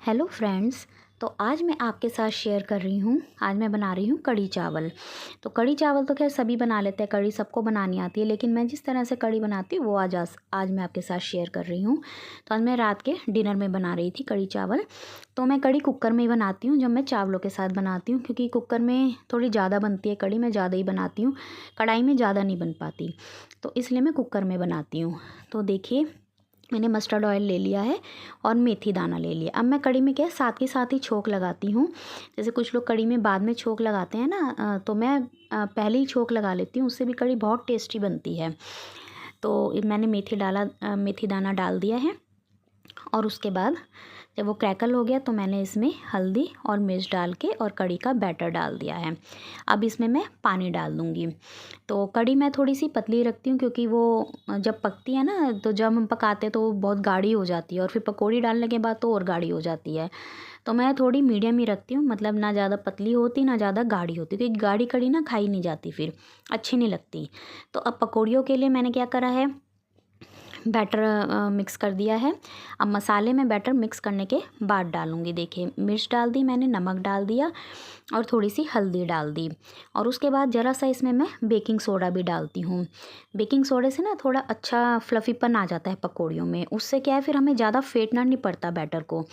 Hello friends. तो आज मैं आपके साथ शेयर कर रही हूँ। आज मैं बना रही हूँ कढ़ी चावल। तो कढ़ी चावल तो खैर सभी बना लेते हैं, कढ़ी सबको बनानी आती है, लेकिन मैं जिस तरह से कढ़ी बनाती हूँ वो आज मैं आपके साथ शेयर कर रही हूँ। तो आज मैं रात के डिनर में बना रही थी कढ़ी चावल। तो मैं कढ़ी कुकर में ही बनाती हूँ जब मैं चावलों के साथ बनाती हूँ, क्योंकि कुकर में थोड़ी ज़्यादा बनती है कढ़ी, मैं ज़्यादा ही बनाती हूँ, कढ़ाई में ज़्यादा नहीं बन पाती, तो इसलिए मैं कुकर में बनाती हूँ। तो देखिए, मैंने मस्टर्ड ऑयल ले लिया है और मेथी दाना ले लिया। अब मैं कढ़ी में क्या है साथ के साथ ही छोंक लगाती हूँ। जैसे कुछ लोग कढ़ी में बाद में छोंक लगाते हैं ना, तो मैं पहले ही छोंक लगा लेती हूँ, उससे भी कढ़ी बहुत टेस्टी बनती है। तो मैंने मेथी दाना डाल दिया है और उसके बाद जब वो क्रैकल हो गया तो मैंने इसमें हल्दी और मिर्च डाल के और कढ़ी का बैटर डाल दिया है। अब इसमें मैं पानी डाल दूँगी। तो कढ़ी मैं थोड़ी सी पतली रखती हूँ, क्योंकि वो जब पकती है ना, तो जब हम पकाते हैं तो वो बहुत गाढ़ी हो जाती है और फिर पकौड़ी डालने के बाद तो और गाढ़ी हो जाती है। तो मैं थोड़ी मीडियम ही रखती हूँ, मतलब ना ज़्यादा पतली होती ना ज़्यादा गाढ़ी होती, क्योंकि गाढ़ी कढ़ी ना खाई नहीं जाती, फिर अच्छी नहीं लगती। तो अब पकौड़ियों के लिए मैंने क्या करा है, बैटर मिक्स कर दिया है। अब मसाले में बैटर मिक्स करने के बाद डालूँगी। देखिए, मिर्च डाल दी मैंने, नमक डाल दिया और थोड़ी सी हल्दी डाल दी, और उसके बाद ज़रा सा इसमें मैं बेकिंग सोडा भी डालती हूँ। बेकिंग सोडे से ना थोड़ा अच्छा फ्लफ़ीपन आ जाता है पकौड़ियों में। उससे क्या है, फिर हमें ज़्यादा फेंटना नहीं पड़ता बैटर को।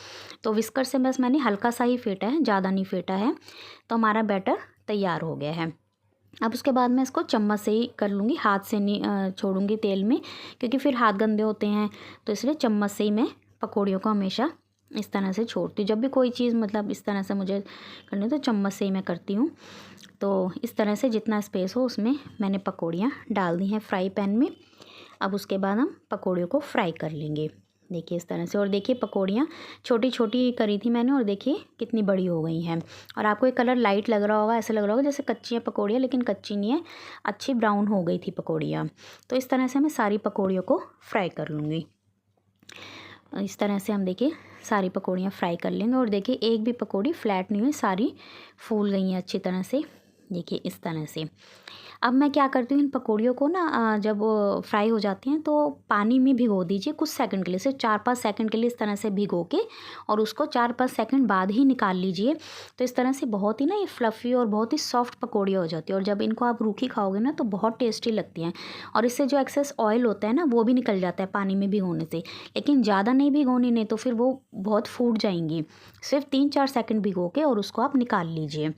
तो विस्कर से बस मैंने हल्का सा ही फेंटा है, ज़्यादा नहीं फेंटा है। तो हमारा बैटर तैयार हो गया है। अब उसके बाद मैं इसको चम्मच से ही कर लूँगी, हाथ से नहीं छोड़ूंगी तेल में, क्योंकि फिर हाथ गंदे होते हैं। तो इसलिए चम्मच से ही मैं पकौड़ियों को हमेशा इस तरह से छोड़ती हूँ। जब भी कोई चीज़ मतलब इस तरह से मुझे करनी तो चम्मच से ही मैं करती हूँ। तो इस तरह से जितना स्पेस हो उसमें मैंने पकौड़ियाँ डाल दी हैं फ्राई पैन में। अब उसके बाद हम पकौड़ियों को फ्राई कर लेंगे। देखिए इस तरह से, और देखिए पकौड़ियाँ छोटी छोटी करी थी मैंने, और देखिए कितनी बड़ी हो गई हैं। और आपको ये कलर लाइट लग रहा होगा, ऐसा लग रहा होगा जैसे कच्ची है पकौड़ियाँ, लेकिन कच्ची नहीं है, अच्छी ब्राउन हो गई थी पकौड़ियाँ। तो इस तरह से मैं सारी पकौड़ियों को फ्राई कर लूँगी। इस तरह से हम देखिए सारी पकौड़ियाँ फ्राई कर लेंगे। और देखिए एक भी पकौड़ी फ्लैट नहीं हुई, सारी फूल गई हैं अच्छी तरह से। देखिए इस तरह से। अब मैं क्या करती हूँ, इन पकौड़ियों को ना जब वो फ्राई हो जाती हैं तो पानी में भिगो दीजिए कुछ सेकंड के लिए, सिर्फ 4-5 सेकंड के लिए इस तरह से भिगो के, और उसको 4-5 सेकंड बाद ही निकाल लीजिए। तो इस तरह से बहुत ही ना ये फ्लफ़ी और बहुत ही सॉफ्ट पकौड़ियाँ हो जाती है, और जब इनको आप रूखी खाओगे ना तो बहुत टेस्टी लगती हैं। और इससे जो एक्सेस ऑयल होता है ना वो भी निकल जाता है पानी में भिगोने से। लेकिन ज़्यादा नहीं भिगोनी, नहीं तो फिर वो बहुत फूट जाएंगी। सिर्फ 3-4 सेकंड भिगो के और उसको आप निकाल लीजिए।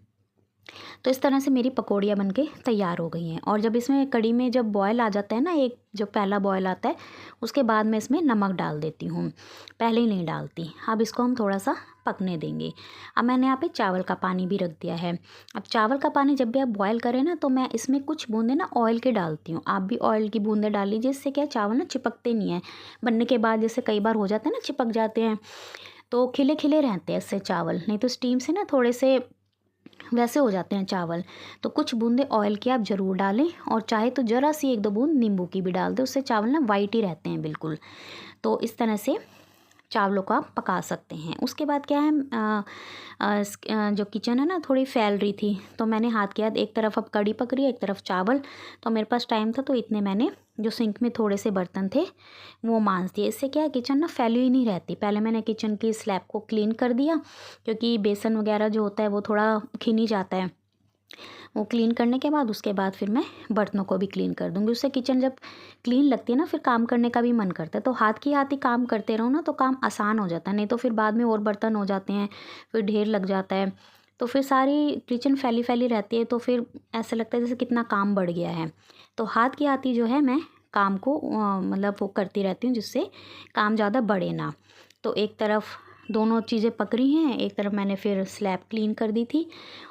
तो इस तरह से मेरी पकौड़ियाँ बनके तैयार हो गई हैं। और जब इसमें कढ़ी में जब बॉयल आ जाता है ना, एक जो पहला बॉयल आता है, उसके बाद मैं इसमें नमक डाल देती हूँ, पहले ही नहीं डालती। अब इसको हम थोड़ा सा पकने देंगे। अब मैंने यहाँ पे चावल का पानी भी रख दिया है। अब चावल का पानी जब भी आप बॉयल करें ना, तो मैं इसमें कुछ बूंदे ना ऑयल के डालती हूँ। आप भी ऑयल की बूंदे डाल लीजिए, इससे क्या है चावल ना चिपकते नहीं हैं बनने के बाद। जैसे कई बार हो जाता है ना, चिपक जाते हैं, तो खिले खिले रहते हैं इससे चावल। नहीं तो स्टीम से ना थोड़े से वैसे हो जाते हैं चावल। तो कुछ बूंदे ऑयल की आप ज़रूर डालें, और चाहे तो ज़रा सी 1-2 बूंद नींबू की भी डाल दें, उससे चावल ना वाइट ही रहते हैं बिल्कुल। तो इस तरह से चावलों को आप पका सकते हैं। उसके बाद क्या है, जो किचन है ना थोड़ी फैल रही थी, तो मैंने हाथ किया, एक तरफ अब कढ़ी पक रही है, एक तरफ चावल। तो मेरे पास टाइम था तो इतने मैंने जो सिंक में थोड़े से बर्तन थे वो मांज दिए। इससे क्या है किचन ना फैली ही नहीं रहती। पहले मैंने किचन की स्लैब को क्लीन कर दिया, क्योंकि बेसन वगैरह जो होता है वो थोड़ा खिन ही जाता है। वो क्लीन करने के बाद उसके बाद फिर मैं बर्तनों को भी क्लीन कर दूँगी। उससे किचन जब क्लीन लगती है ना, फिर काम करने का भी मन करता है। तो हाथ ही काम करते रहो ना तो काम आसान हो जाता है, नहीं तो फिर बाद में और बर्तन हो जाते हैं, फिर ढेर लग जाता है। तो फिर सारी किचन फैली फैली रहती है, तो फिर ऐसा लगता है जैसे कितना काम बढ़ गया है। तो हाथ ही जो है मैं काम को मतलब वो करती रहती हूँ, जिससे काम ज़्यादा बढ़े ना। तो एक तरफ दोनों चीज़ें पक रही हैं, एक तरफ मैंने फिर स्लैब क्लीन कर दी थी,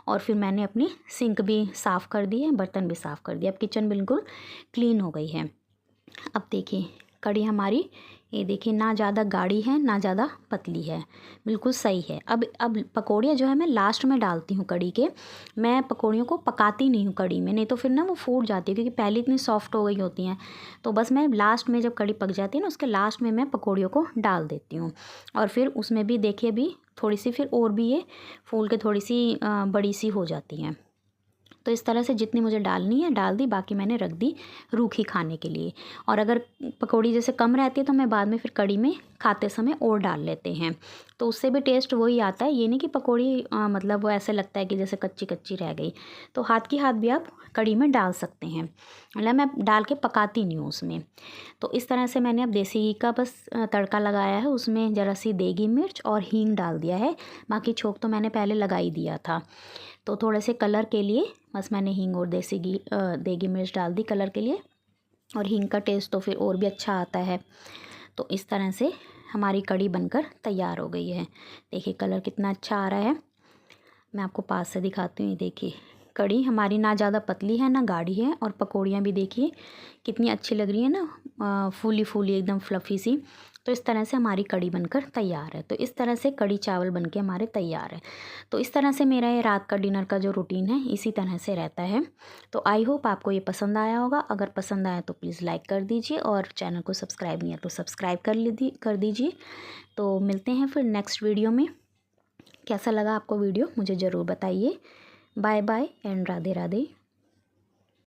और फिर मैंने अपनी सिंक भी साफ़ कर दी है, बर्तन भी साफ़ कर दिया। अब किचन बिल्कुल क्लीन हो गई है। अब देखिए कढ़ी हमारी, ये देखिए ना ज़्यादा गाढ़ी है ना ज़्यादा पतली है, बिल्कुल सही है। अब पकौड़ियाँ जो है मैं लास्ट में डालती हूँ कढ़ी के। मैं पकौड़ियों को पकाती नहीं हूँ कढ़ी में, नहीं तो फिर ना वो फूट जाती है, क्योंकि पहले इतनी सॉफ्ट हो गई होती हैं। तो बस मैं लास्ट में जब कढ़ी पक जाती है ना, उसके लास्ट में मैं पकौड़ियों को डाल देती हूँ। और फिर उसमें भी देखिए अभी थोड़ी सी फिर और भी ये फूल के थोड़ी सी बड़ी सी हो जाती हैं। तो इस तरह से जितनी मुझे डालनी है डाल दी, बाकी मैंने रख दी रूखी खाने के लिए। और अगर पकौड़ी जैसे कम रहती है तो मैं बाद में फिर कड़ी में खाते समय और डाल लेते हैं, तो उससे भी टेस्ट वही आता है। ये नहीं कि पकौड़ी मतलब वो ऐसे लगता है कि जैसे कच्ची कच्ची रह गई। तो हाथ की हाथ भी आप कड़ी में डाल सकते हैं, मतलब मैं डाल के पकाती नहीं हूँ उसमें। तो इस तरह से मैंने अब देसी घी का बस तड़का लगाया है, उसमें ज़रा सी देगी मिर्च और हींग डाल दिया है। बाकी छोंक तो मैंने पहले लगा ही दिया था। तो थोड़े से कलर के लिए बस मैंने हींग और देगी मिर्च डाल दी कलर के लिए, और हींग का टेस्ट तो फिर और भी अच्छा आता है। तो इस तरह से हमारी कड़ी बनकर तैयार हो गई है। देखिए कलर कितना अच्छा आ रहा है, मैं आपको पास से दिखाती हूँ। ये देखिए कड़ी हमारी ना ज़्यादा पतली है ना गाढ़ी है, और पकौड़ियाँ भी देखिए कितनी अच्छी लग रही है ना, फूली फूली एकदम फ्लफ़ी सी। तो इस तरह से हमारी कड़ी बनकर तैयार है। तो इस तरह से कड़ी चावल बनके हमारे तैयार है। तो इस तरह से मेरा ये रात का डिनर का जो रूटीन है इसी तरह से रहता है। तो आई होप आपको ये पसंद आया होगा। अगर पसंद आया तो प्लीज़ लाइक कर दीजिए, और चैनल को सब्सक्राइब नहीं है तो सब्सक्राइब कर दीजिए। तो मिलते हैं फिर नेक्स्ट वीडियो में। कैसा लगा आपको वीडियो मुझे ज़रूर बताइए। Bye bye and Radhe Radhe.